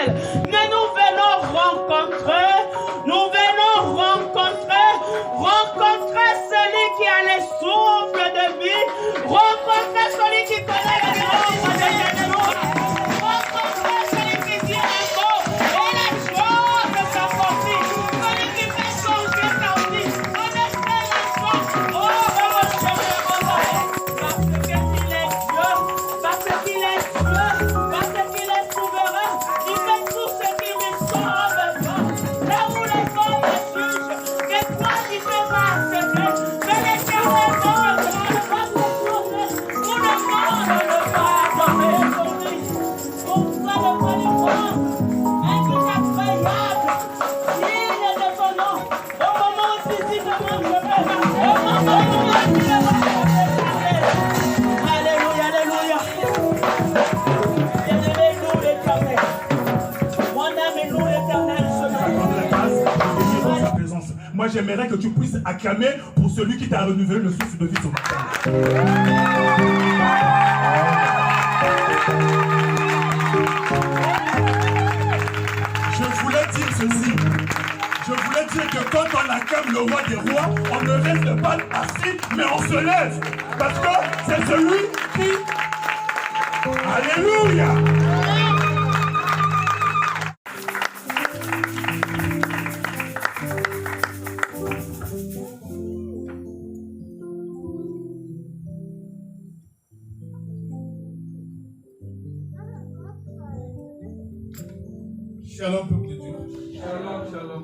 ciel. Mais nous venons rencontrer celui qui a les souffles de vie, rencontrer celui qui connaît les nombres de Jésus, rencontrer celui qui dit un mot et les choses s'accomplissent, celui qui fait changer ta vie, connaissez la chance, oh parce qu'il est Dieu, parce qu'il est souverain, il fait tout ce qui lui semble bon. Là où les hommes jugent, que toi tu fais pas secret, mais l'Éternel te demande pas de tourner, tout le monde ne va adorer son lui. Pourquoi ne pas lui voir un Dieu incroyable, digne de son nom, au moment où physiquement je vais marcher, au moment où tu vas marcher. Alléluia, alléluia. Bien-aimé, loue l'Éternel. Mon âme loue l'Éternel ce matin. Moi, j'aimerais que tu puisses acclamer pour celui qui t'a renouvelé le souffle de vie ce matin. Je voulais dire ceci. Je voulais dire que quand on acclame le roi des rois, on ne reste pas assis, mais on se lève. Parce que c'est celui qui... Alléluia! Shalom, peuple de Dieu. Shalom, shalom.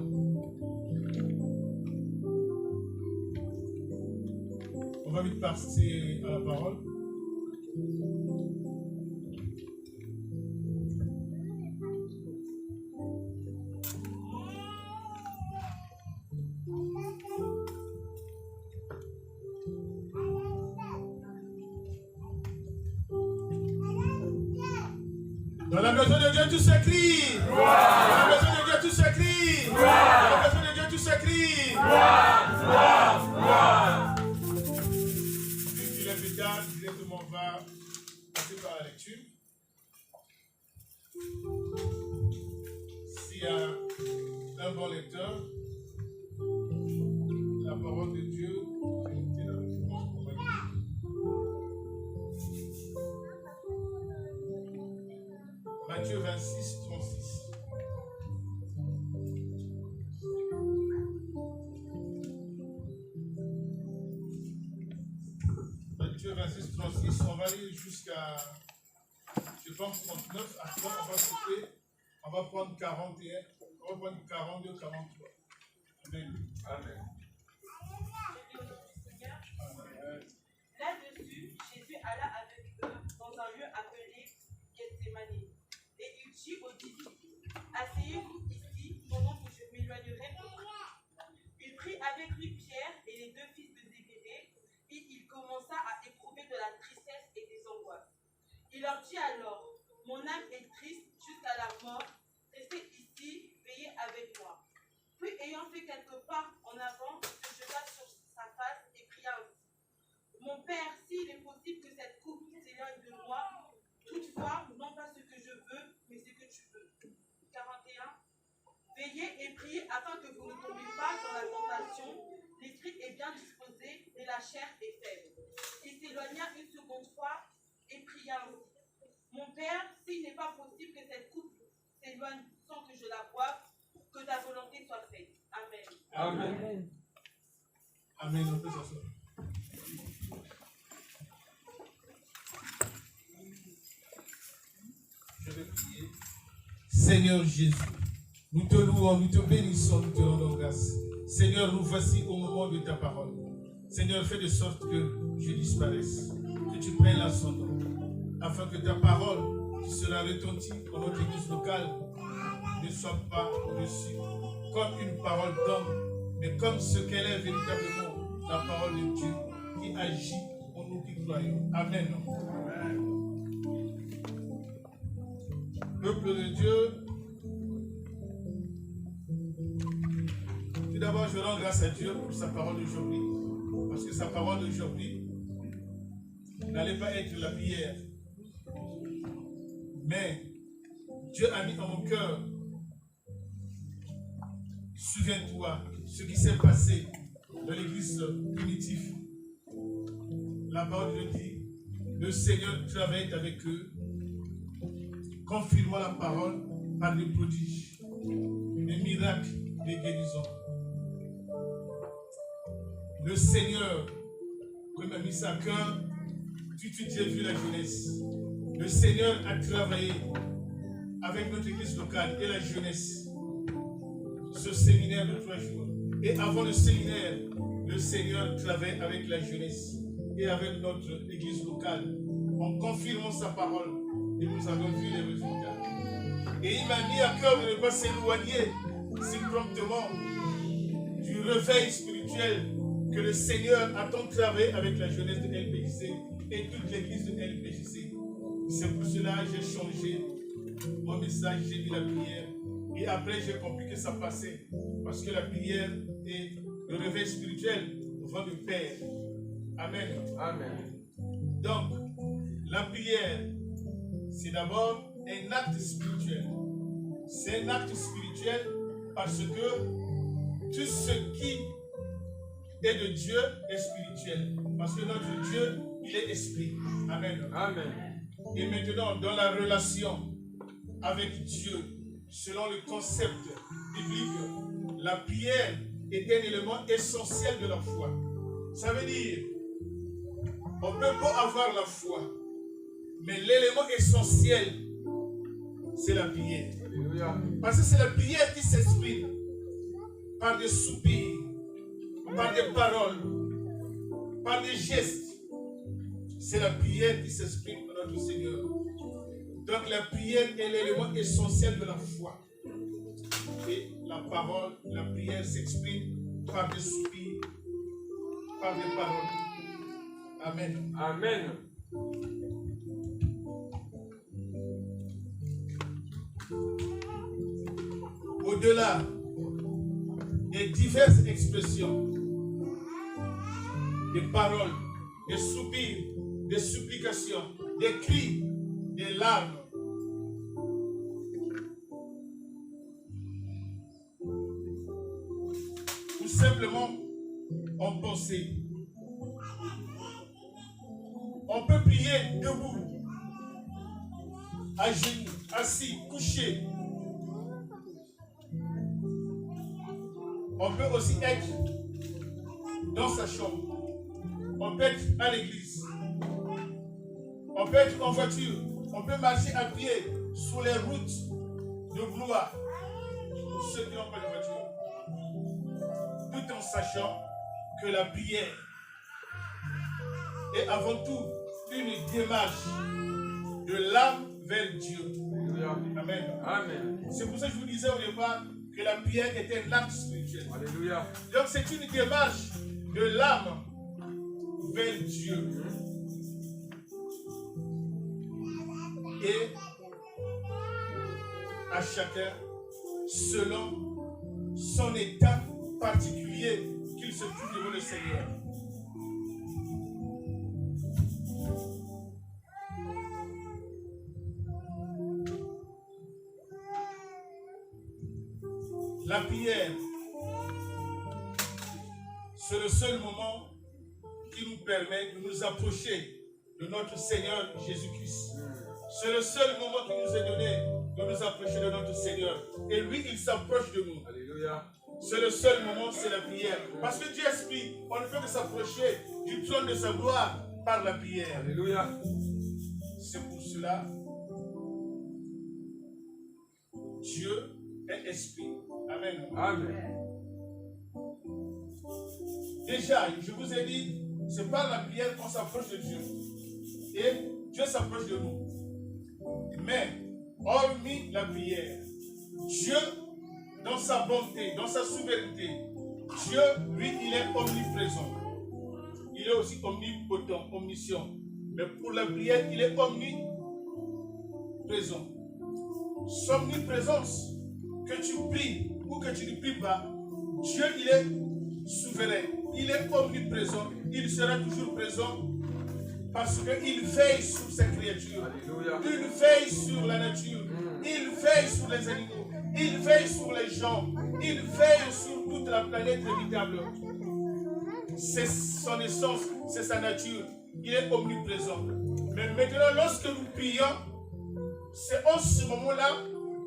On va vite passer à la parole. Dans la maison de Dieu, tout s'écrit. Dans la maison de Dieu, tout s'écrit. Dans la maison de Dieu, tout s'écrit. Vu qu'il est plus tard, directement on va passer par la lecture. S'il y a un bon lecteur, la parole de Dieu, je vais noter la référence pour moi. Matthieu 26, 36. Matthieu 26, 36, on va aller jusqu'à, je pense, 39. Après, on va sauter, on va prendre 41, on va prendre 42, 43. Amen. Amen. Là-dessus, Jésus alla avec eux dans un lieu appelé Gethsémani. Et il dit aux disciples, asseyez-vous ici pendant que je m'éloignerai de vous. Il prit avec lui Pierre et les deux fils de Zébédée, et il commença à éprouver de la tristesse et des angoisses. Il leur dit alors, mon âme est triste jusqu'à la mort, restez ici, veillez avec moi. Puis ayant fait quelques pas en avant, il se jeta sur sa face et pria ainsi. Mon Père, s'il est possible que cette coupe s'éloigne de moi, toutefois, non pas ce que je veux, mais ce que tu veux. 41. Veillez et priez afin que vous ne tombiez pas dans la tentation. L'esprit est bien disposé, mais la chair est faible. Il s'éloigna une seconde fois et pria ainsi. Mon Père, s'il n'est pas possible que cette coupe s'éloigne sans que je la boive, que ta volonté soit faite. Amen. Amen. Amen. On peut s'asseoir. Je vais prier. Seigneur Jésus, nous te louons, nous te bénissons, nous te rendons grâce. Seigneur, nous voici au moment de ta parole. Seigneur, fais de sorte que je disparaisse, que tu prennes l'ascendant, afin que ta parole qui sera retentie dans notre église locale ne soit pas reçue comme une parole d'homme, mais comme ce qu'elle est véritablement, la parole de Dieu qui agit en nous qui croyons. Amen. Peuple de Dieu, tout d'abord je rends grâce à Dieu pour sa parole d'aujourd'hui, parce que sa parole d'aujourd'hui n'allait pas être la prière, mais Dieu a mis en mon cœur. Souviens-toi ce qui s'est passé dans l'église primitive. La parole de Dieu dit, le Seigneur travaille avec eux, confirmant la parole par des prodiges, des miracles, des guérisons. Le Seigneur, comme il a mis ça à cœur, tout de suite j'ai vu la jeunesse. Le Seigneur a travaillé avec notre église locale et la jeunesse. Ce séminaire de 3 jours. Et avant le séminaire, le Seigneur travaille avec la jeunesse et avec notre église locale en confirmant sa parole. Et nous avons vu les résultats. Et il m'a mis à cœur de ne pas s'éloigner si promptement du réveil spirituel que le Seigneur a tant travaillé avec la jeunesse de LPJC et toute l'église de LPJC. C'est pour cela que j'ai changé mon message, j'ai mis la prière. Et après, j'ai compris que ça passait. Parce que la prière et le réveil spirituel vont de pair. Amen. Amen. Donc, la prière, c'est d'abord un acte spirituel. C'est un acte spirituel parce que tout ce qui est de Dieu est spirituel. Parce que notre Dieu, il est esprit. Amen. Amen. Et maintenant, dans la relation avec Dieu, selon le concept biblique, la prière est un élément essentiel de la foi. Ça veut dire, on peut pas avoir la foi, mais l'élément essentiel, c'est la prière. Alléluia. Parce que c'est la prière qui s'exprime par des soupirs, par des paroles, par des gestes. C'est la prière qui s'exprime par notre Seigneur. Donc la prière est l'élément essentiel de la foi. Et la parole, la prière s'exprime par des soupirs, par des paroles. Amen. Amen. Au-delà des diverses expressions, des paroles, des soupirs, des supplications, des cris, des larmes, tout simplement en pensée. On peut prier debout, à genoux, assis, couché. On peut aussi être dans sa chambre. On peut être à l'église. On peut être en voiture. On peut marcher à pied sur les routes de gloire. Pour ceux qui n'ont pas de voiture. Tout en sachant que la prière est avant tout une démarche de l'âme vers Dieu. Amen. Amen. C'est pour ça que je vous disais au départ que la prière est un acte spirituel. Alléluia. Donc c'est une démarche de l'âme vers Dieu. Et à chacun, selon son état particulier qu'il se trouve devant le Seigneur. La prière, c'est le seul moment qui nous permet de nous approcher de notre Seigneur Jésus-Christ. C'est le seul moment qui nous est donné de nous approcher de notre Seigneur. Et lui, il s'approche de nous. Alléluia. C'est le seul moment, c'est la prière. Parce que Dieu est esprit, on ne peut que s'approcher du trône de sa gloire par la prière. Alléluia. C'est pour cela, Dieu est esprit. Amen. Amen. Déjà, je vous ai dit, c'est par la prière qu'on s'approche de Dieu. Et Dieu s'approche de nous. Mais, hormis la prière, Dieu, dans sa bonté, dans sa souveraineté, Dieu, lui, il est omniprésent. Il est aussi omnipotent, omniscient. Mais pour la prière, il est omniprésent. Son omniprésence, que tu pries ou que tu ne pries pas, Dieu, il est souverain. Il est omniprésent. Il sera toujours présent parce qu'il veille sur ses créatures. Alléluia. Il veille sur la nature. Il veille sur les animaux. Il veille sur les gens. Il veille sur toute la planète habitable. C'est son essence, c'est sa nature. Il est omniprésent. Mais maintenant, lorsque nous prions, c'est en ce moment-là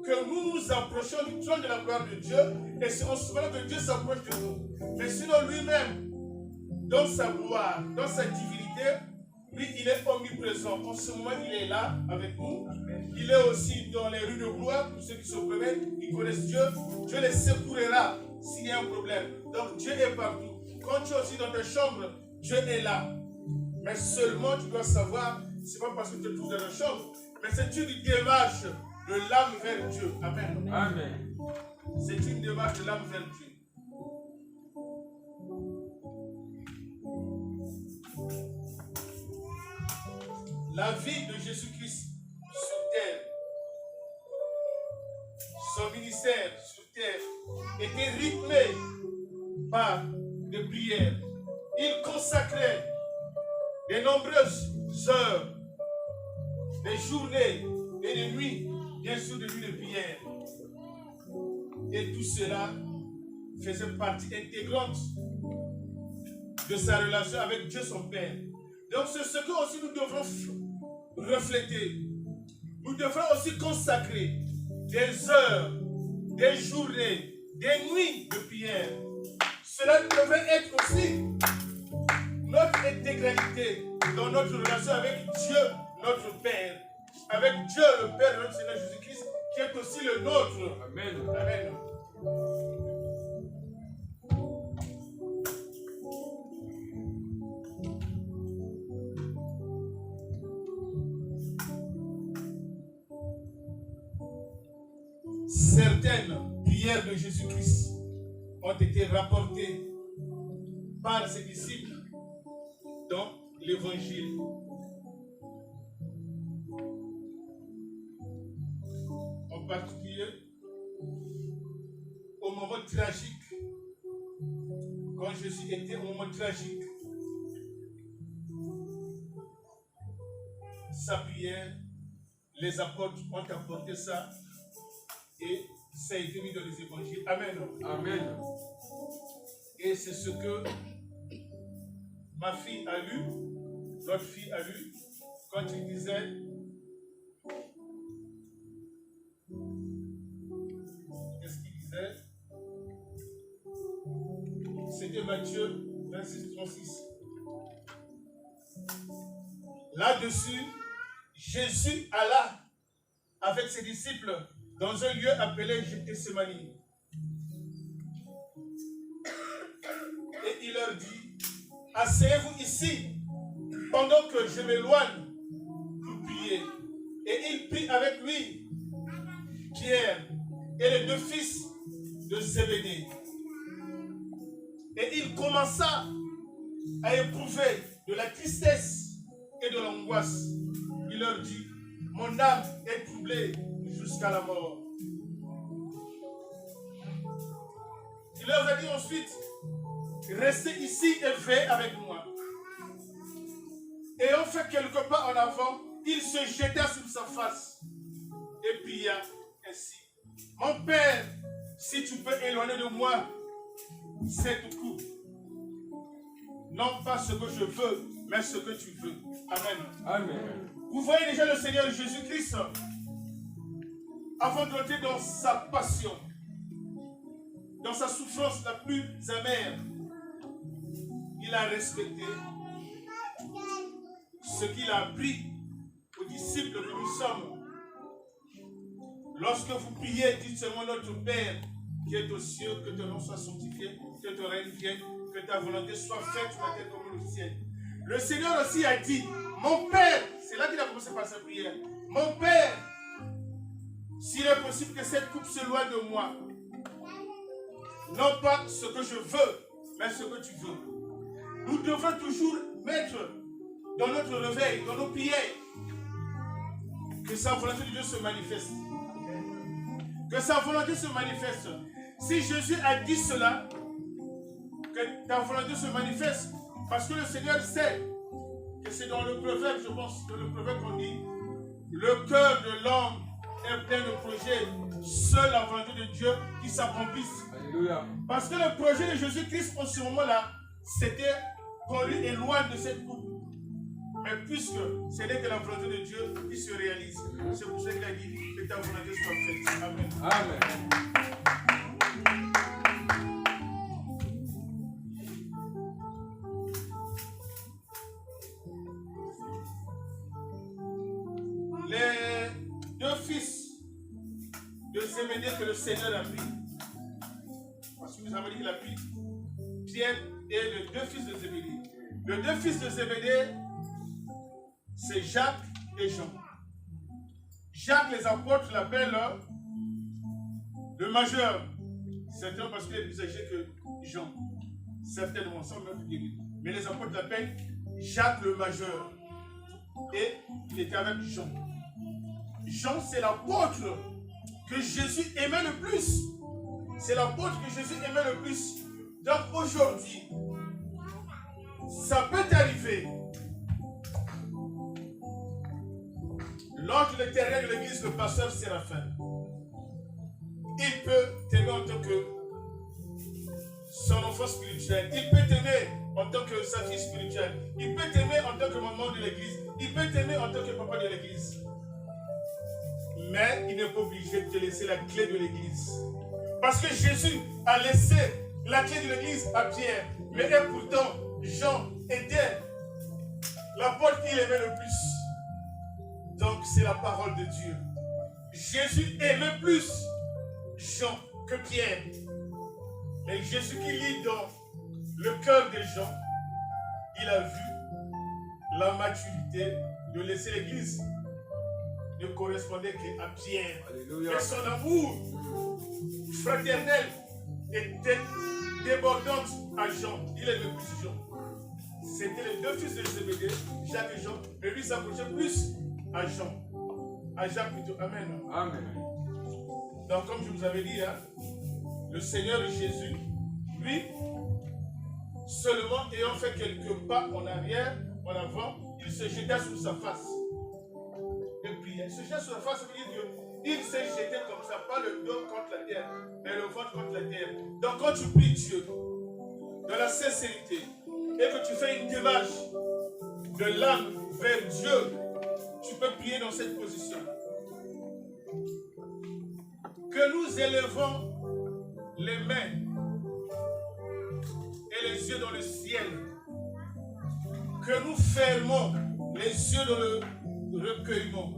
que nous nous approchons du trône de la gloire de Dieu. Et c'est en ce moment que Dieu s'approche de nous. Mais sinon, lui-même, dans sa gloire, dans sa divinité, lui, il est omniprésent. En ce moment, il est là avec nous. Il est aussi dans les rues de gloire. Pour ceux qui se promènent, qui connaissent Dieu, Dieu les secourira s'il y a un problème. Donc, Dieu est partout. Quand tu es aussi dans ta chambre, Dieu est là. Mais seulement, tu dois savoir, ce n'est pas parce que tu te trouves dans ta chambre, mais c'est une démarche de l'âme vers Dieu. Amen. Amen. C'est une démarche de l'âme vers Dieu. La vie de Jésus-Christ sur terre, son ministère sur terre était rythmé par des prières. Il consacrait de nombreuses heures, des journées et des nuits, bien sûr des nuits de prière. Et tout cela faisait partie intégrante de sa relation avec Dieu son Père. Donc c'est ce que aussi nous devrons refléter. Nous devrons aussi consacrer des heures, des journées, des nuits de prière. Cela devrait être aussi notre intégralité dans notre relation avec Dieu, notre Père. Avec Dieu, le Père de notre Seigneur Jésus-Christ, qui est aussi le nôtre. Amen. Amen. Certaines prières de Jésus-Christ ont été rapportées par ses disciples dans l'Évangile. En particulier, au moment tragique, quand Jésus était au moment tragique, sa prière, les apôtres ont apporté ça et ça a été mis dans les évangiles. Amen. Amen. Et c'est ce que ma fille a lu, notre fille a lu, quand il disait qu'est-ce qu'il disait? C'était Matthieu 26-36. Là-dessus, Jésus alla avec ses disciples dans un lieu appelé Gethsémani. Et il leur dit, asseyez-vous ici pendant que je m'éloigne pour prier. Et il prit avec lui Pierre et les deux fils de Zébédée. Et il commença à éprouver de la tristesse et de l'angoisse. Il leur dit, mon âme est troublée jusqu'à la mort. Il leur a dit ensuite, restez ici et veillez avec moi. Et en fait quelques pas en avant, il se jeta sur sa face et pria ainsi. Mon Père, si tu peux éloigner de moi cette coupe, non pas ce que je veux, mais ce que tu veux. Amen. Amen. Vous voyez déjà le Seigneur Jésus-Christ, avant d'entrer dans sa passion, dans sa souffrance la plus amère, il a respecté ce qu'il a appris aux disciples que nous sommes. Lorsque vous priez, dites seulement notre Père qui est aux cieux, que ton nom soit sanctifié, que ton règne vienne, que ta volonté soit faite sur la terre comme au ciel. Le Seigneur aussi a dit, mon Père, c'est là qu'il a commencé par sa prière, mon Père, s'il est possible que cette coupe s'éloigne de moi, non pas ce que je veux, mais ce que tu veux. Nous devons toujours mettre dans notre réveil, dans nos prières, que sa volonté de Dieu se manifeste. Que sa volonté se manifeste. Si Jésus a dit cela, que ta volonté se manifeste, parce que le Seigneur sait que c'est dans le proverbe, je pense, dans le proverbe qu'on dit, le cœur de l'homme est plein de projets. Seule la volonté de Dieu qui s'accomplisse. Alléluia. Parce que le projet de Jésus-Christ en ce moment-là, c'était qu'on lui éloigne de cette coupe. Mais puisque ce n'est que la volonté de Dieu qui se réalise, c'est pour ça qu'il a dit que ta volonté soit faite. Amen. Amen. Les deux fils de Zébédée que le Seigneur a pris, parce que vous avez dit qu'il a pris Pierre et les deux fils de Zébédée. Les deux fils de Zébédée, c'est Jacques et Jean. Jacques, les apôtres l'appellent le majeur. Certains parce qu'il est plus âgé que Jean. Certainement, sans même dire. Mais les apôtres l'appellent Jacques le majeur. Et il était avec Jean. Jean, c'est l'apôtre que Jésus aimait le plus. C'est l'apôtre que Jésus aimait le plus. Donc aujourd'hui, ça peut t'arriver. L'ange de l'éternel de l'église, le pasteur Séraphin, il peut t'aimer en tant que son enfant spirituel. Il peut t'aimer en tant que sa fille spirituelle. Il peut t'aimer en tant que maman de l'église. Il peut t'aimer en tant que papa de l'église. Mais il n'est pas obligé de te laisser la clé de l'église. Parce que Jésus a laissé la clé de l'église à Pierre. Mais et pourtant, Jean était l'apôtre qu'il aimait le plus. Donc c'est la parole de Dieu. Jésus aimait plus Jean que Pierre. Et Jésus qui lit dans le cœur des gens, il a vu la maturité de laisser l'église ne correspondait qu'à Pierre. Alléluia. Et son amour fraternel était débordant à Jean. Il aimait plus Jean. C'était les deux fils de Zébédée, Jacques et Jean, mais lui s'approchait plus à Jean. À Jacques plutôt. Amen. Amen. Donc comme je vous avais dit, hein, le Seigneur Jésus, lui, seulement ayant fait quelques pas en arrière, en avant, il se jeta sur sa face et priait. Se jeter sur la face, ça veut dire qu'il s'est jeté comme ça, pas le dos contre la terre, mais le ventre contre la terre. Donc quand tu pries Dieu, dans la sincérité, et que tu fais une démarche de l'âme vers Dieu, tu peux prier dans cette position. Que nous élevons les mains et les yeux dans le ciel. Que nous fermons les yeux dans le recueillement.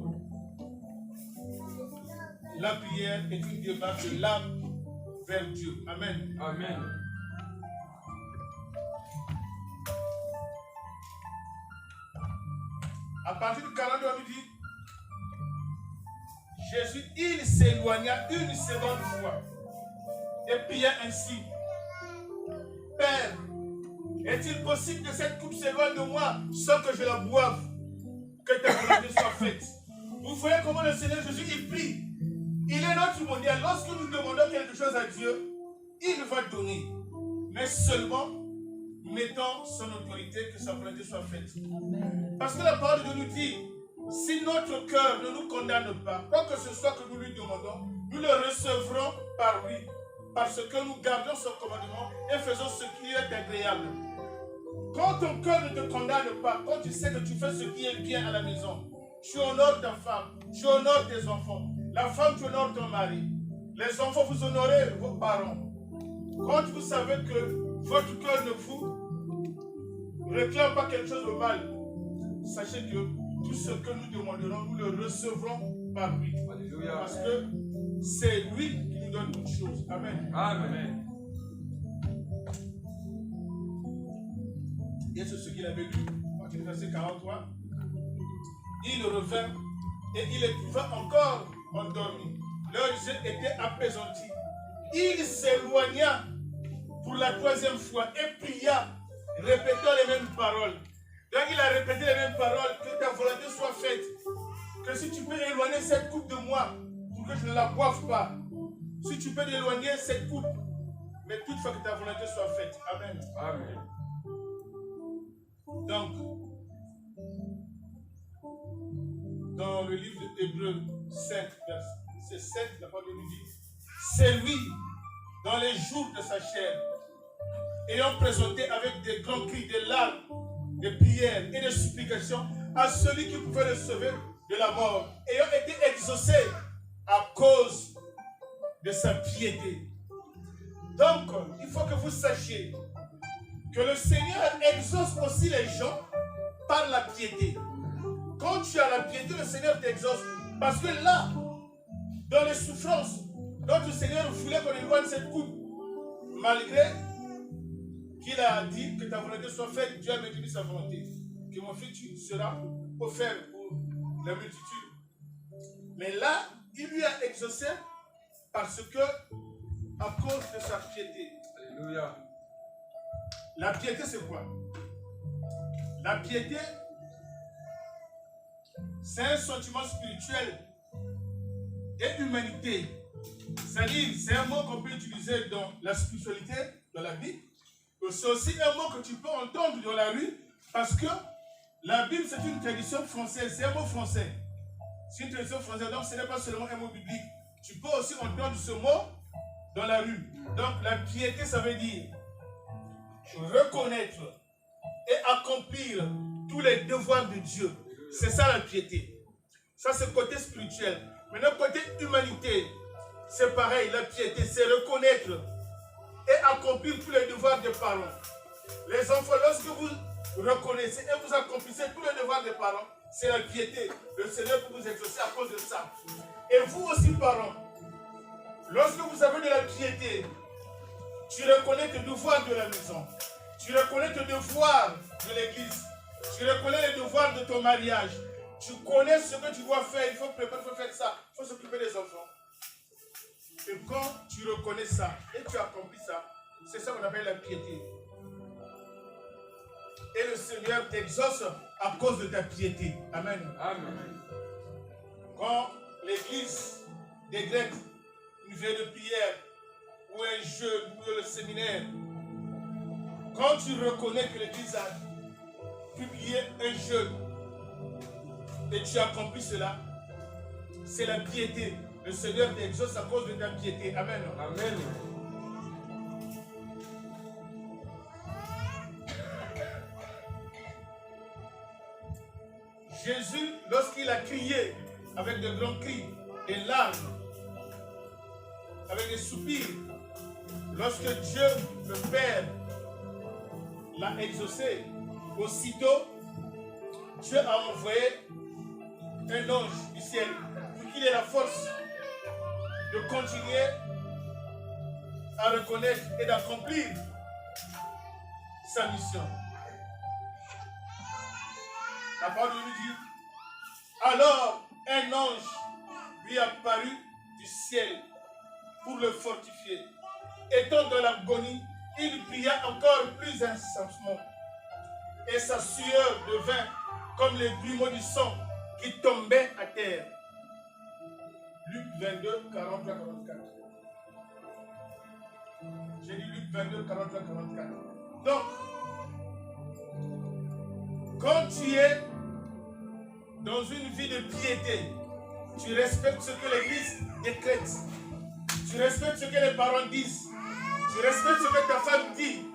La prière est une démarche de l'âme vers Dieu. Amen. Amen. À partir du 42, on nous dit, Jésus, il s'éloigna une seconde fois et pria ainsi. Père, est-il possible que cette coupe s'éloigne de moi sans que je la boive? Que ta volonté soit faite. Vous voyez comment le Seigneur Jésus, il prie. Il est notre mondial. Lorsque nous demandons quelque chose à Dieu, il va donner. Mais seulement mettons son autorité, que sa volonté soit faite. Parce que la parole de Dieu nous dit, si notre cœur ne nous condamne pas, quoi que ce soit que nous lui demandons, nous le recevrons par lui. Parce que nous gardons son commandement et faisons ce qui est agréable. Quand ton cœur ne te condamne pas, quand tu sais que tu fais ce qui est bien à la maison, tu honores ta femme, tu honores tes enfants, la femme tu honores ton mari, les enfants vous honorez vos parents. Quand vous savez que votre cœur ne vous réclame pas quelque chose de mal, sachez que tout ce que nous demanderons, nous le recevrons par lui. Alléluia. Parce que c'est lui qui nous donne toutes choses. Amen. Amen. Et c'est ce qu'il avait lu, au verset 43. Il revint et il les trouva encore endormis. Leurs yeux étaient apaisantis. Il s'éloigna pour la troisième fois et pria, répétant les mêmes paroles. Donc il a répété les mêmes paroles, que ta volonté soit faite. Que si tu peux éloigner cette coupe de moi, pour que je ne la boive pas. Si tu peux éloigner cette coupe, mais toutefois que ta volonté soit faite. Amen. Amen. Donc, dans le livre d'Hébreux 5, verset 7, la parole nous dit, c'est lui, dans les jours de sa chair, ayant présenté avec des grands cris, des larmes, des prières et des supplications à celui qui pouvait le sauver de la mort, ayant été exaucé à cause de sa piété. Donc, il faut que vous sachiez que le Seigneur exauce aussi les gens par la piété. Quand tu as la piété, le Seigneur t'exauce. Parce que là, dans les souffrances, notre Seigneur voulait qu'on éloigne cette coupe. Malgré qu'il a dit que ta volonté soit faite, Dieu a maintenu sa volonté. Que mon fils sera offert pour la multitude. Mais là, il lui a exaucé parce que, à cause de sa piété. Alléluia. La piété, c'est quoi? La piété, c'est un sentiment spirituel et humanité. C'est-à-dire, c'est un mot qu'on peut utiliser dans la spiritualité, dans la Bible. C'est aussi un mot que tu peux entendre dans la rue parce que la Bible, c'est une tradition française, c'est un mot français. C'est une tradition française, donc ce n'est pas seulement un mot biblique. Tu peux aussi entendre ce mot dans la rue. Donc la piété, ça veut dire reconnaître et accomplir tous les devoirs de Dieu. C'est ça la piété. Ça, c'est le côté spirituel. Maintenant, côté humanité, c'est pareil. La piété, c'est reconnaître et accomplir tous les devoirs des parents. Les enfants, lorsque vous reconnaissez et vous accomplissez tous les devoirs des parents, c'est la piété. Le Seigneur peut vous exaucer à cause de ça. Et vous aussi, parents, lorsque vous avez de la piété, tu reconnais tes devoirs de la maison. Tu reconnais tes devoirs de l'église. Tu reconnais les devoirs de ton mariage. Tu connais ce que tu dois faire. Il faut préparer, il faut faire ça. Il faut s'occuper des enfants. Et quand tu reconnais ça et tu accomplis ça, c'est ça qu'on appelle la piété. Et le Seigneur t'exauce à cause de ta piété. Amen. Amen. Quand l'église décrète une veille de prière ou un jeûne ou le séminaire, quand tu reconnais que l'église a publié un jeûne et tu accomplis cela, c'est la piété. Le Seigneur t'exauce à cause de ta piété. Amen. Amen. Jésus, lorsqu'il a crié avec de grands cris, des larmes, avec des soupirs, lorsque Dieu, le Père, l'a exaucé, aussitôt, Dieu a envoyé un ange du ciel pour qu'il ait la force de continuer à reconnaître et d'accomplir sa mission. La parole nous dit, alors un ange lui apparut du ciel pour le fortifier. Étant dans l'agonie, il pria encore plus incessamment. Et sa sueur devint comme les grumeaux du sang qui tombaient à terre. Luc 22, 43, 44. J'ai dit Luc 22, 43, 44. Donc, quand tu es dans une vie de piété, tu respectes ce que l'Église décrète. Tu respectes ce que les parents disent. Tu respectes ce que ta femme dit.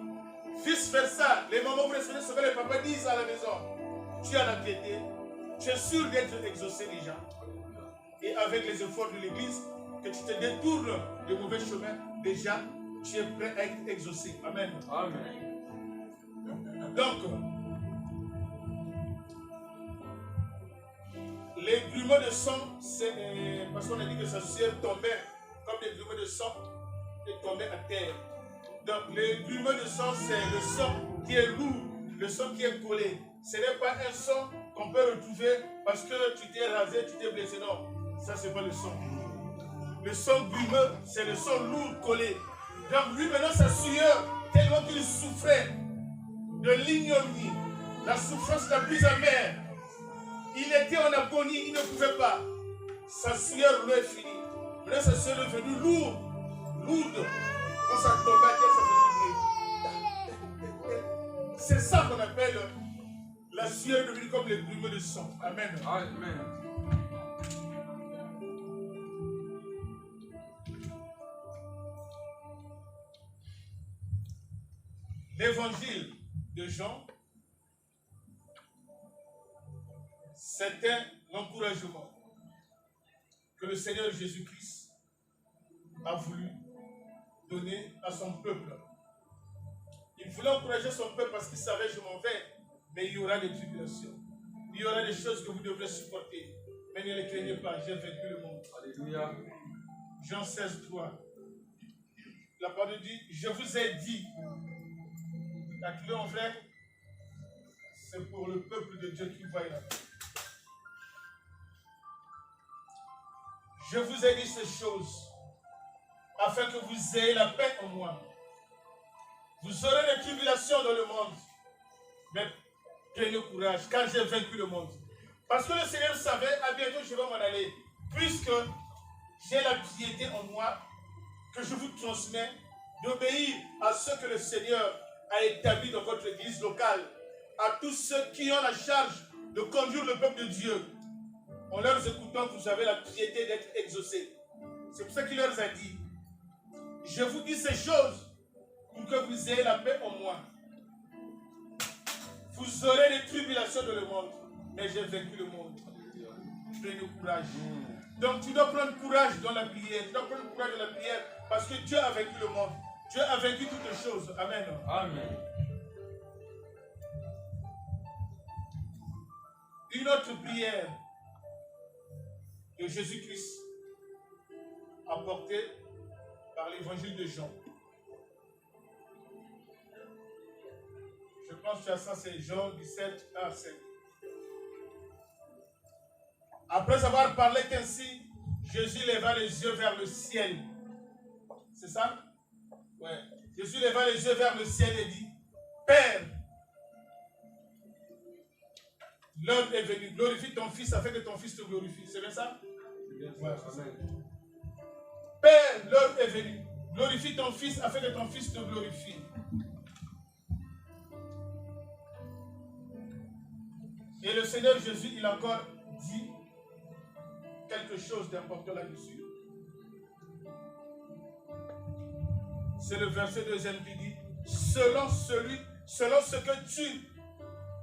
Fils, faire ça. Les mamans, vous respectez ce que les papas disent à la maison. Tu as la piété. Tu es sûr d'être exaucé déjà. Et avec les efforts de l'Église, que tu te détournes de mauvais chemins, déjà, tu es prêt à être exaucé. Amen. Amen. Donc, les grumeaux de sang, c'est parce qu'on a dit que sa sueur tombait comme des grumeaux de sang et tombait à terre. Donc, les grumeaux de sang, c'est le sang qui est lourd, le sang qui est collé. Ce n'est pas un sang qu'on peut retrouver parce que tu t'es rasé, tu t'es blessé. Non, ça, c'est pas le sang. Le sang grumeux, c'est le sang lourd collé. Donc, lui, maintenant, sa sueur, tellement qu'il souffrait de l'ignominie, la souffrance la plus amère. Il était en agonie, il ne pouvait pas. Sa sueur lui est finie. Maintenant, sa sueur est devenue lourde. Quand ça tombait à terre, ça faisait du bruit. C'est ça qu'on appelle la sueur devenue comme les grumeaux de sang. Amen. Amen. l'évangile de Jean, c'était l'encouragement que le Seigneur Jésus-Christ a voulu donner à son peuple. Il voulait encourager son peuple parce qu'il savait, je m'en vais, mais il y aura des tribulations. Il y aura des choses que vous devrez supporter. Mais ne les craignez pas, j'ai vaincu le monde. Alléluia. Jean 16, 3. La parole dit, je vous ai dit. La clé en vrai, c'est pour le peuple de Dieu qui voit là. Je vous ai dit ces choses afin que vous ayez la paix en moi. Vous aurez des tribulations dans le monde, mais prenez courage, car j'ai vaincu le monde. Parce que le Seigneur savait, à bientôt je vais m'en aller, puisque j'ai la piété en moi, que je vous transmets, d'obéir à ce que le Seigneur a établi dans votre église locale, à tous ceux qui ont la charge de conduire le peuple de Dieu. En leur écoutant, vous avez la piété d'être exaucés. C'est pour ça qu'il leur a dit, je vous dis ces choses pour que vous ayez la paix en moi. Vous aurez des tribulations dans le monde, mais j'ai vaincu le monde. Prenez courage. Donc tu dois prendre courage dans la prière. Tu dois prendre courage dans la prière parce que Dieu a vaincu le monde. Dieu a vaincu toutes les choses. Amen. Amen. Une autre prière de Jésus-Christ apportée par l'évangile de Jean. Je pense que ça c'est Jean 17, 1 à 5. Après avoir parlé qu'ainsi, Jésus leva les yeux vers le ciel. C'est ça? Ouais. Jésus leva les yeux vers le ciel et dit, Père, l'heure est venue, glorifie ton Fils afin que ton Fils te glorifie. C'est bien ça? Ouais, amen. Père, l'heure est venue, glorifie ton Fils afin que ton Fils te glorifie. Et le Seigneur Jésus, il a encore dit quelque chose d'important là-dessus. C'est le verset 2 qui dit, selon ce que tu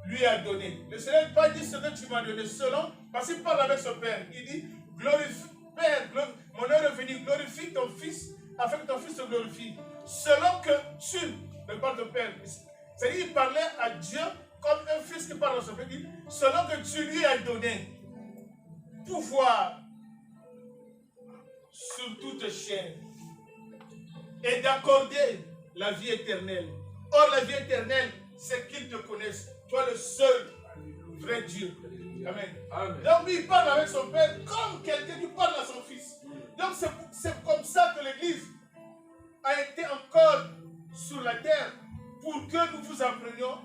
lui as donné. Le Seigneur n'a pas dit ce que tu m'as donné, selon, parce qu'il parle avec son Père. Il dit, glorifie, Père, mon heure est venue, glorifie ton Fils, afin que ton Fils te glorifie. Selon que tu, le parle de Père, c'est-à-dire qu'il parlait à Dieu comme un fils qui parle à son Père, dit, selon que tu lui as donné pouvoir sur toute chair et d'accorder la vie éternelle. Or, la vie éternelle, c'est qu'ils te connaissent, toi le seul vrai Dieu. Amen. Amen. Donc, il parle avec son Père comme quelqu'un qui parle à son Fils. Donc, c'est comme ça que l'Église a été encore sur la terre pour que nous vous apprenions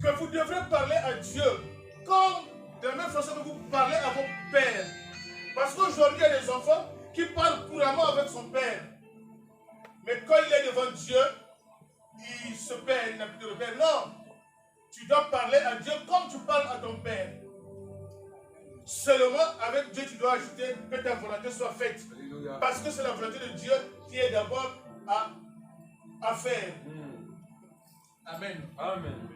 que vous devrez parler à Dieu comme de la même façon que vous parlez à vos pères. Parce qu'aujourd'hui, il y a des enfants qui parlent couramment avec son père. Mais quand il est devant Dieu, il se perd, il n'a plus de repère. Non, tu dois parler à Dieu comme tu parles à ton père. Seulement, avec Dieu, tu dois ajouter que ta volonté soit faite. Alléluia. Parce que c'est la volonté de Dieu qui est d'abord à faire. Amen. Amen.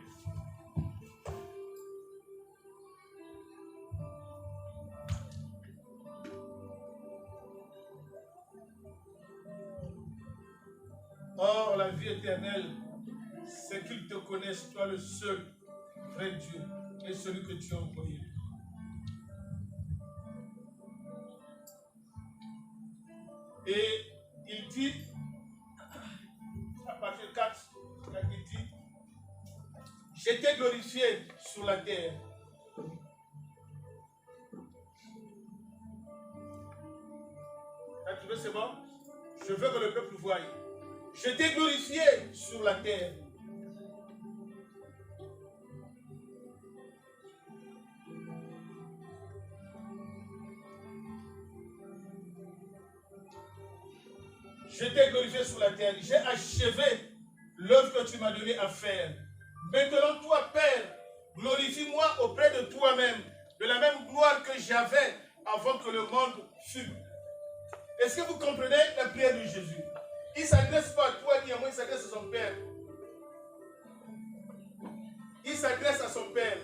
Or, la vie éternelle, c'est qu'ils te connaissent, toi le seul vrai Dieu et celui que tu as envoyé. Et il dit, à partir 4, il dit, j'étais glorifié sur la terre. Tu veux, c'est bon? Je veux que le peuple voie. J'étais glorifié sur la terre. J'étais glorifié sur la terre. J'ai achevé l'œuvre que tu m'as donné à faire. Maintenant, toi, Père, glorifie-moi auprès de toi-même, de la même gloire que j'avais avant que le monde fût. Est-ce que vous comprenez la prière de Jésus? Il ne s'adresse pas à toi ni à moi, il s'adresse à son Père. il s'adresse à son Père,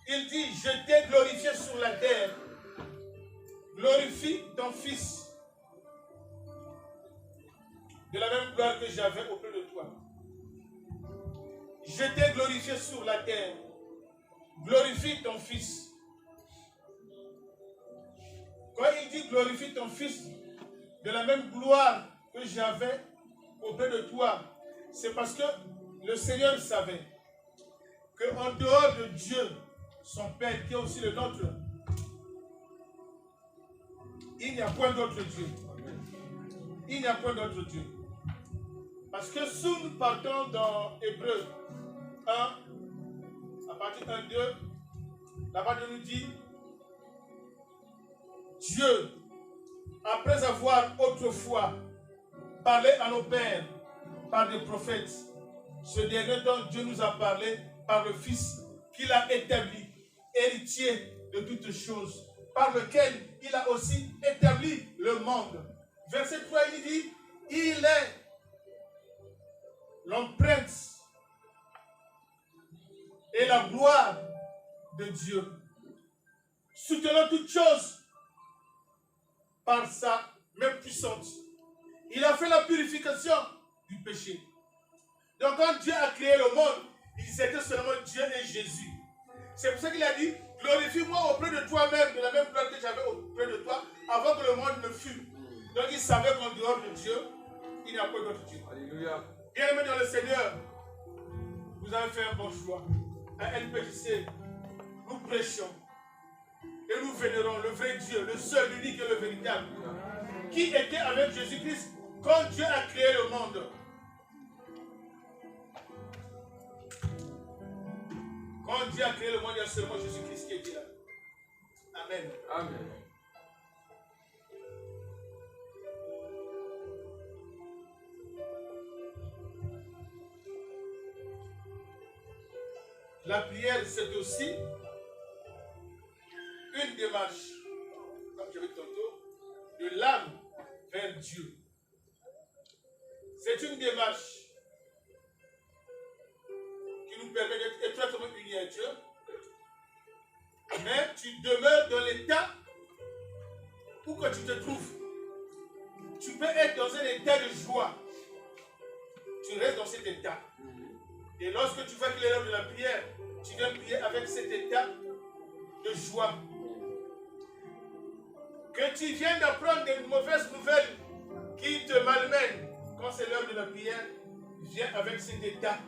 il dit, je t'ai glorifié sur la terre. Glorifie ton Fils de la même gloire que j'avais auprès de toi. Je t'ai glorifié sur la terre. Glorifie ton Fils. Quand il dit glorifie ton Fils de la même gloire que j'avais auprès de toi, c'est parce que le Seigneur savait qu'en dehors de Dieu, son Père, qui est aussi le nôtre, il n'y a point d'autre Dieu. Il n'y a point d'autre Dieu. Parce que si nous partons dans Hébreux 1, à partir de 1, 2, la Bible nous dit, Dieu, après avoir autrefois parlé à nos pères par des prophètes, ce dernier dont Dieu nous a parlé par le Fils qu'il a établi, héritier de toutes choses, par lequel il a aussi établi le monde. Verset 3, il dit, il est l'empreinte et la gloire de Dieu, soutenant toutes choses par sa main puissante. Il a fait la purification du péché. Donc quand Dieu a créé le monde, il disait que seulement Dieu et Jésus. C'est pour ça qu'il a dit, glorifie-moi auprès de toi-même, de la même gloire que j'avais auprès de toi, avant que le monde ne fût. Donc il savait qu'en dehors de Dieu, il n'y a pas d'autre Dieu. Alléluia. Bien-aimés dans le Seigneur, vous avez fait un bon choix. À LPJC, nous prêchons et nous vénérons le vrai Dieu, le seul, l'unique et le véritable, qui était avec Jésus-Christ quand Dieu a créé le monde. Quand Dieu a créé le monde, il y a seulement Jésus-Christ qui était là. Amen. Amen. La prière, c'est aussi une démarche, comme j'ai dit tantôt, de l'âme vers Dieu. C'est une démarche qui nous permet d'être étroitement unis à Dieu, mais tu demeures dans l'état où que tu te trouves. Tu peux être dans un état de joie. Tu restes dans cet état. Et lorsque tu vois qu'il est l'heure de la prière, tu viens prier avec cet état de joie. Que tu viennes d'apprendre des mauvaises nouvelles qui te malmènent, quand c'est l'heure de la prière, viens avec cet état.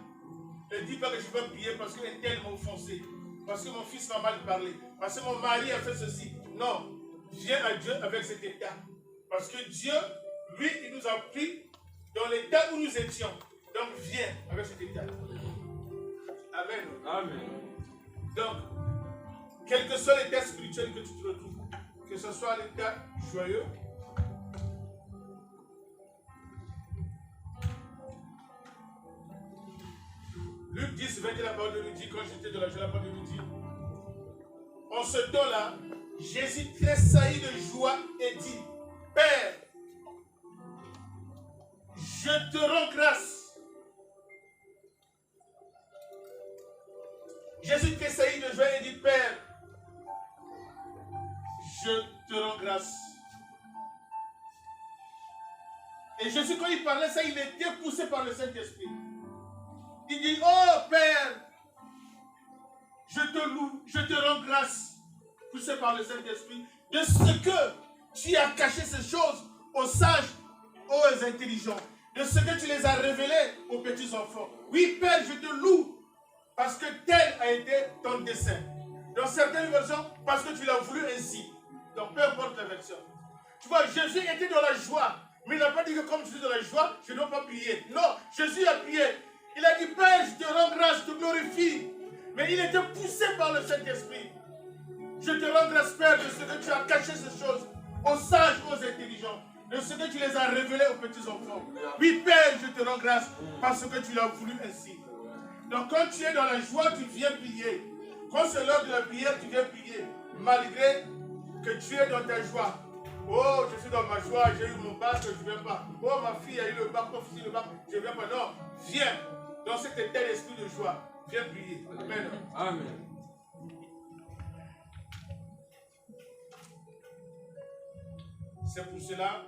Ne dis pas que je vais prier parce qu'un tel m'a offensé, parce que mon fils m'a mal parlé, parce que mon mari a fait ceci. Non, viens à Dieu avec cet état. Parce que Dieu, lui, il nous a pris dans l'état où nous étions. Donc viens avec cet état. Amen. Amen. Donc, quel que soit l'état spirituel que tu te retrouves, que ce soit l'état joyeux, Luc 10, 20, la parole de nous dit, quand j'étais dans la joie, la parole de nous dit, en ce temps-là, Jésus tressaillit de joie et dit, Père, je te rends grâce. Jésus tressaillit de joie et dit, Père, je te rends grâce. Et Jésus, quand il parlait ça, il était poussé par le Saint-Esprit. Il dit, oh Père, je te loue, je te rends grâce, poussé par le Saint-Esprit, de ce que tu as caché ces choses aux sages, aux intelligents, de ce que tu les as révélées aux petits enfants. Oui Père, je te loue, parce que tel a été ton dessein. Dans certaines versions, parce que tu l'as voulu ainsi. Donc peu importe la version. Tu vois, Jésus était dans la joie, mais il n'a pas dit que comme je suis dans la joie, je ne dois pas prier. Non, Jésus a prié. Il a dit, Père, je te rends grâce, je te glorifie. Mais il était poussé par le Saint-Esprit. Je te rends grâce, Père, de ce que tu as caché ces choses aux sages, aux intelligents, de ce que tu les as révélées aux petits-enfants. Oui, Père, je te rends grâce parce que tu l'as voulu ainsi. Donc, quand tu es dans la joie, tu viens prier. Quand c'est l'heure de la prière, tu viens prier. Malgré que tu es dans ta joie. Oh, je suis dans ma joie, j'ai eu mon bac, je ne viens pas. Oh, ma fille a eu le bac, ton fils a eu le bac, je ne viens pas. Non, viens dans cet état d'esprit de joie. Viens prier. Amen. Amen. C'est pour cela,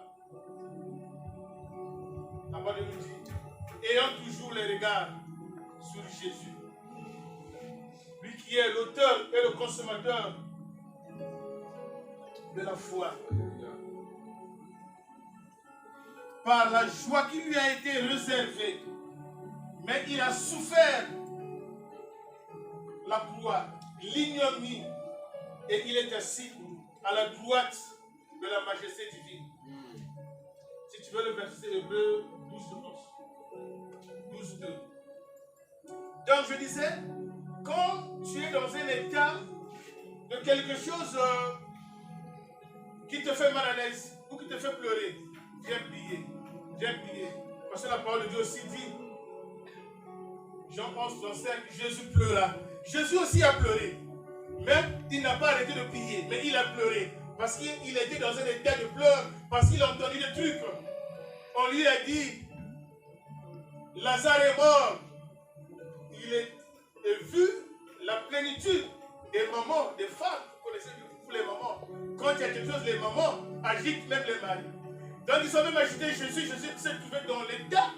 la parole de Dieu dit, ayant toujours les regards sur Jésus, lui qui est l'auteur et le consommateur de la foi, par la joie qui lui a été réservée, mais il a souffert la croix, l'ignominie, et il est assis à la droite de la majesté divine. Si tu veux le verset hébreu 12, 2. Donc je disais, quand tu es dans un état de quelque chose qui te fait mal à l'aise ou qui te fait pleurer, viens prier. Viens prier. Parce que la parole de Dieu aussi dit, Jean 11, 35, Jésus pleura. Jésus aussi a pleuré. Même il n'a pas arrêté de prier, mais il a pleuré. Parce qu'il était dans un état de pleurs, parce qu'il a entendu des trucs. On lui a dit, Lazare est mort. Il a vu la plénitude des mamans, des femmes. Vous connaissez vous les mamans. Quand il y a quelque chose, les mamans agitent même les maris. Donc ils ont même agité Jésus. Jésus s'est trouvé dans l'état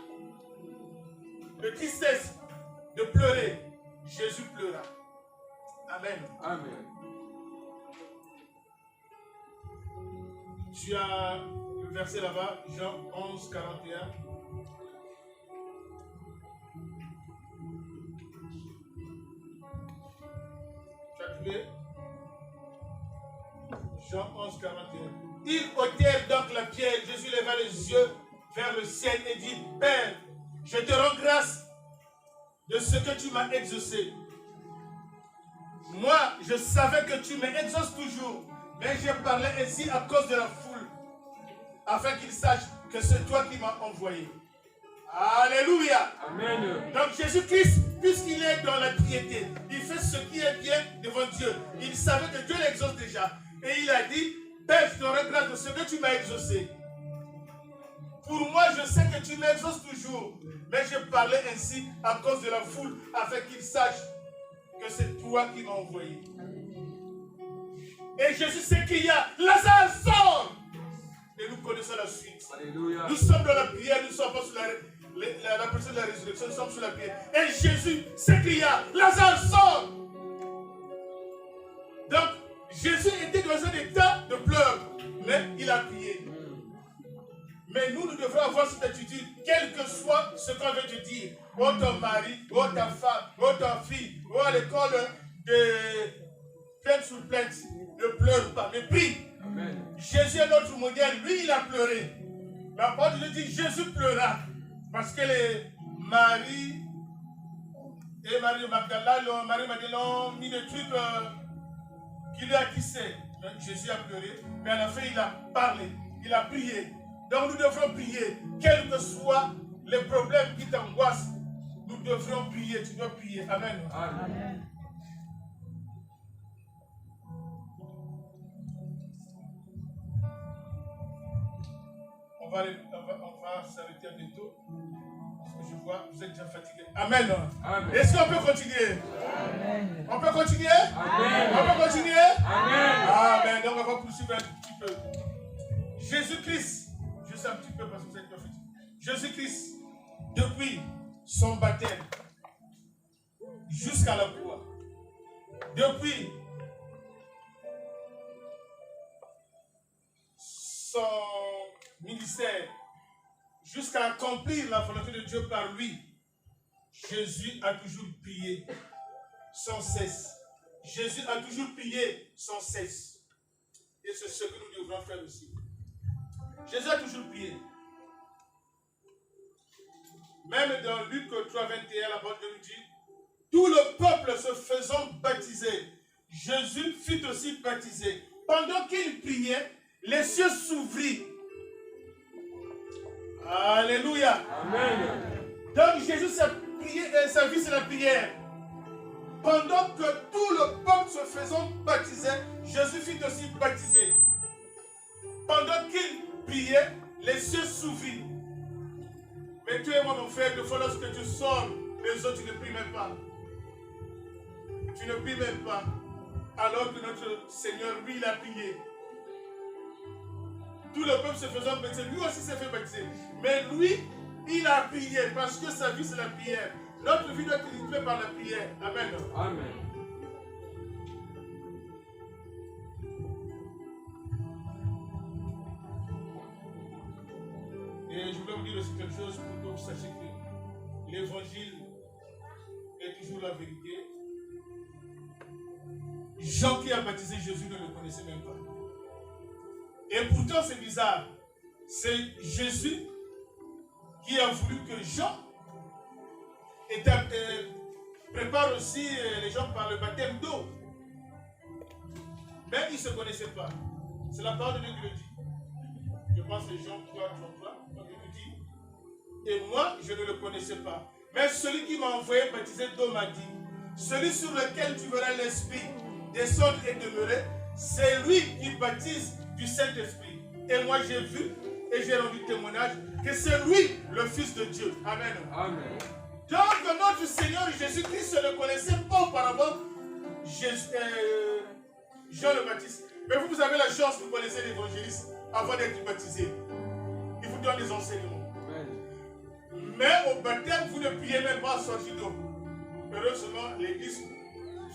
de tristesse, de pleurer. Jésus pleura. Amen. Amen. Tu as le verset là-bas, Jean 11, 41. Tu as trouvé? Jean 11, 41. Ils ôtèrent donc la pierre. Jésus leva les yeux vers le ciel et dit, Père, je te rends grâce de ce que tu m'as exaucé. Moi, je savais que tu m'exauces toujours, mais j'ai parlé ainsi à cause de la foule, afin qu'ils sachent que c'est toi qui m'as envoyé. Alléluia. Amen. Donc Jésus-Christ, puisqu'il est dans la piété, il fait ce qui est bien devant Dieu. Il savait que Dieu l'exauce déjà. Et il a dit, Père, je te rends grâce de ce que tu m'as exaucé. Pour moi, je sais que tu m'exauces toujours, mais je parlais ainsi à cause de la foule, afin qu'ils sachent que c'est toi qui m'as envoyé. Et Jésus s'écria, Lazare sort! Et nous connaissons la suite. Alléluia. Nous sommes dans la prière, nous ne sommes pas sur la personne de la résurrection, nous sommes sur la prière. Et Jésus s'écria, Lazare sort! Donc, Jésus était dans un état de pleurs, mais il a prié. Mais nous devrons avoir cette attitude, quel que soit ce qu'on veut te dire. Oh ton mari, oh ta femme, oh ta fille, oh à l'école de plainte sur plainte. Ne pleure pas, mais prie. Amen. Jésus est notre modèle, lui il a pleuré. La parole de Dieu dit Jésus pleura. Parce que les Marie et Marie Magdala, Marie Magdala ont mis des trucs qui lui attisaient. Jésus a pleuré, mais à la fin il a parlé, il a prié. Donc nous devrons prier, quels que soient les problèmes qui t'angoissent, nous devrons prier, tu dois prier. Amen. Amen. On va s'arrêter bientôt, parce que je vois, vous êtes déjà fatigués. Amen. Amen. Est-ce qu'on peut continuer? Amen. On peut continuer? Amen. On peut continuer? Amen. Amen. Donc on va poursuivre un petit peu. Jésus-Christ, juste un petit peu parce que vous êtes prophétique. Jésus-Christ, depuis son baptême jusqu'à la croix, depuis son ministère jusqu'à accomplir la volonté de Dieu par lui, Jésus a toujours prié sans cesse. Jésus a toujours prié sans cesse. Et c'est ce que nous devrons faire aussi. Jésus a toujours prié. Même dans Luc 3, 21, la parole de Dieu nous dit, tout le peuple se faisant baptiser, Jésus fut aussi baptisé. Pendant qu'il priait, les cieux s'ouvrirent. Alléluia. Amen. Donc Jésus sa vie c'est la prière. Pendant que tout le peuple se faisant baptiser, Jésus fut aussi baptisé. Pendant qu'il priait, les cieux s'ouvrirent. Mais tu et moi, mon frère, de fois lorsque tu sors, les autres, tu ne pries même pas. tu ne pries même pas, alors que notre Seigneur, lui, il a prié. Tout le peuple se faisant baptiser, lui aussi s'est fait baptiser. Mais lui, il a prié parce que sa vie, c'est la prière. Notre vie doit être rythmée par la prière. Amen. Amen. Et je voulais vous dire aussi quelque chose pour que vous sachiez que l'évangile est toujours la vérité. Jean qui a baptisé Jésus ne le connaissait même pas. Et pourtant c'est bizarre. C'est Jésus qui a voulu que Jean prépare aussi les gens par le baptême d'eau. Mais ils ne se connaissaient pas. C'est la parole de Dieu qui le dit. Je pense que Jean 3, 33, il le dit. Et moi, je ne le connaissais pas. Mais celui qui m'a envoyé baptiser d'eau m'a dit, celui sur lequel tu verras l'Esprit descendre et demeurer, c'est lui qui baptise du Saint-Esprit. Et moi j'ai vu et j'ai rendu témoignage que c'est lui le Fils de Dieu. Amen. Amen. Donc notre Seigneur Jésus-Christ ne connaissait pas auparavant Jean le Baptiste. Mais vous avez la chance de connaître l'évangéliste avant d'être baptisé. Il vous donne des enseignements. Amen. Mais au baptême, vous ne priez même pas à sortir d'eau. Heureusement, l'Église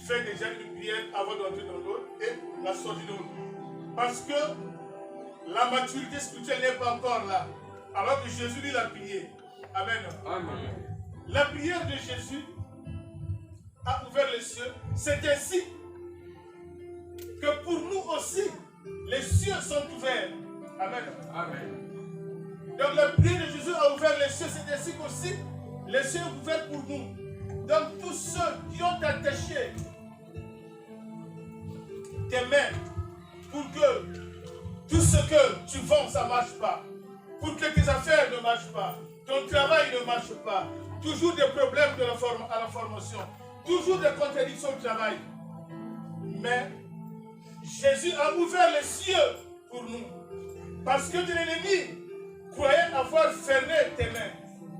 fait déjà une prière avant d'entrer dans l'eau et la sortie d'eau. Parce que la maturité spirituelle n'est pas encore là. Alors que Jésus lui l'a prié. Amen. Amen. La prière de Jésus a ouvert les cieux. C'est ainsi que pour nous aussi, les cieux sont ouverts. Amen. Amen. Donc la prière de Jésus a ouvert les cieux. C'est ainsi qu'aussi les cieux sont ouverts pour nous. Donc tous ceux qui ont attaché tes mains pour que tout ce que tu vends, ça ne marche pas. Pour que tes affaires ne marchent pas. Ton travail ne marche pas. Toujours des problèmes à la formation. Toujours des contradictions au travail. Mais Jésus a ouvert les cieux pour nous. Parce que l'ennemi croyait avoir fermé tes mains.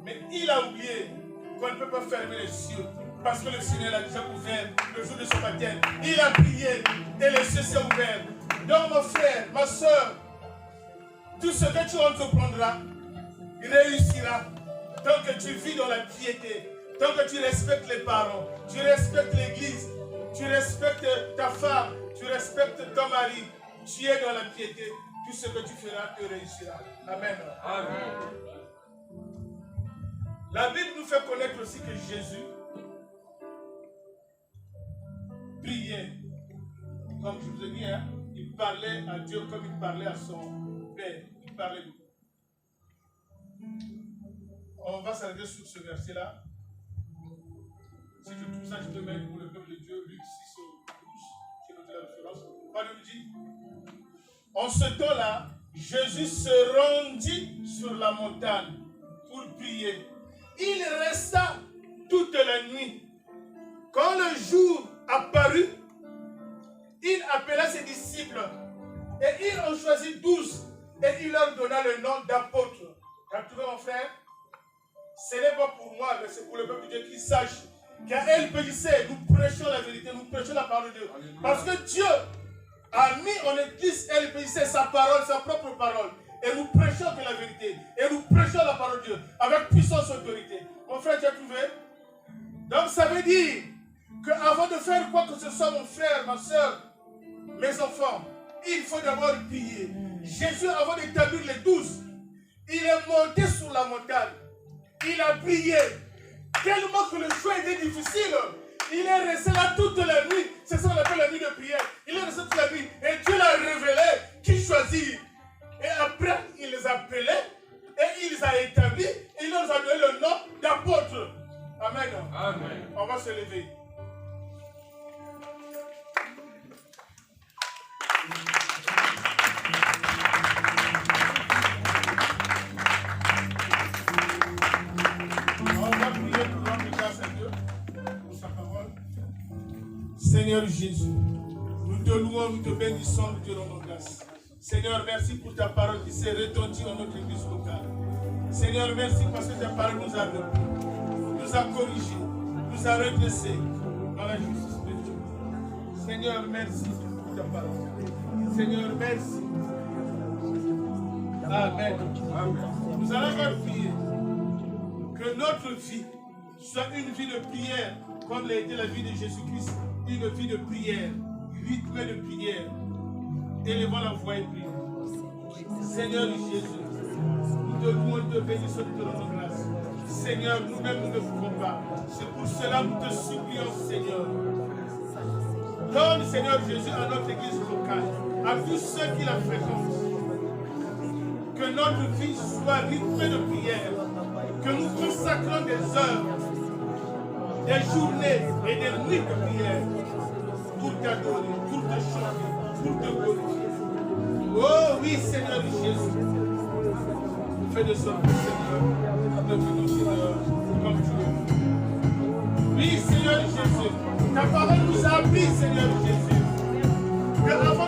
Mais il a oublié qu'on ne peut pas fermer les cieux. Parce que le Seigneur l'a déjà ouvert le jour de son baptême. Il a prié et les cieux s'est ouvert. Donc mon frère, ma soeur, tout ce que tu entreprendras réussira tant que tu vis dans la piété, tant que tu respectes les parents, tu respectes l'église, tu respectes ta femme, tu respectes ton mari, tu es dans la piété, tout ce que tu feras, tu réussiras. Amen. Amen. La Bible nous fait connaître aussi que Jésus priait. Comme je vous ai dit, hein, il parlait à Dieu comme il parlait à son Père. Il parlait de Dieu. On va s'arrêter sur ce verset-là. Si je trouve ça, je peux mettre pour le peuple de Dieu, Luc 6 au 12. J'ai noté la référence. Pas de dit. En ce temps-là, Jésus se rendit sur la montagne pour prier. Il resta toute la nuit. Quand le jour apparut, il appela ses disciples et il en choisit 12 et il leur donna le nom d'apôtres. Tu as trouvé mon frère? Ce n'est pas pour moi, mais c'est pour le peuple de Dieu qui sache qu'à LPJC, nous prêchons la vérité, nous prêchons la parole de Dieu. Parce que Dieu a mis en église LPJC sa parole, sa propre parole. Et nous prêchons que la vérité. Et nous prêchons la parole de Dieu avec puissance et autorité. Mon frère, tu as trouvé? Donc ça veut dire qu'avant de faire quoi que ce soit, mon frère, ma soeur, mes enfants, il faut d'abord prier. Jésus, avant d'établir les 12, il est monté sur la montagne. Il a prié. Tellement que le choix était difficile. Il est resté là toute la nuit. C'est ça qu'on appelle la nuit de prière. Il est resté toute la nuit. Et Dieu l'a révélé. Qui choisit? Et après, il les a appelés. Et il les a établis. Et il leur a donné le nom d'apôtres. Amen. Amen. On va se lever. Seigneur Jésus, nous te louons, nous te bénissons, nous te rendons grâce. Seigneur, merci pour ta parole qui s'est retentie dans notre église locale. Seigneur, merci parce que ta parole nous a repris, nous a corrigés, nous a redressés dans la justice de Dieu. Seigneur, merci pour ta parole. Seigneur, merci. Amen. Nous allons encore prier. Que notre vie soit une vie de prière, comme l'a été la vie de Jésus-Christ, une vie de prière, rythmée de prière. Élevons la voix et prions. Seigneur Jésus, nous te louons, nous te bénissons, nous te rendons grâce. Seigneur, nous-mêmes nous ne pouvons pas. C'est pour cela que nous te supplions, Seigneur. Donne, Seigneur Jésus, à notre église locale, à tous ceux qui la fréquentent, que notre vie soit rythmée de prière, que nous consacrons des heures, des journées et des nuits de prière pour t'adorer, pour te chanter, pour te glorifier. Oh oui, Seigneur Jésus, fais de sorte, Seigneur, nous venons, Seigneur, comme tu veux. Oui, Seigneur Jésus, ta parole nous a appris, Seigneur Jésus, que avant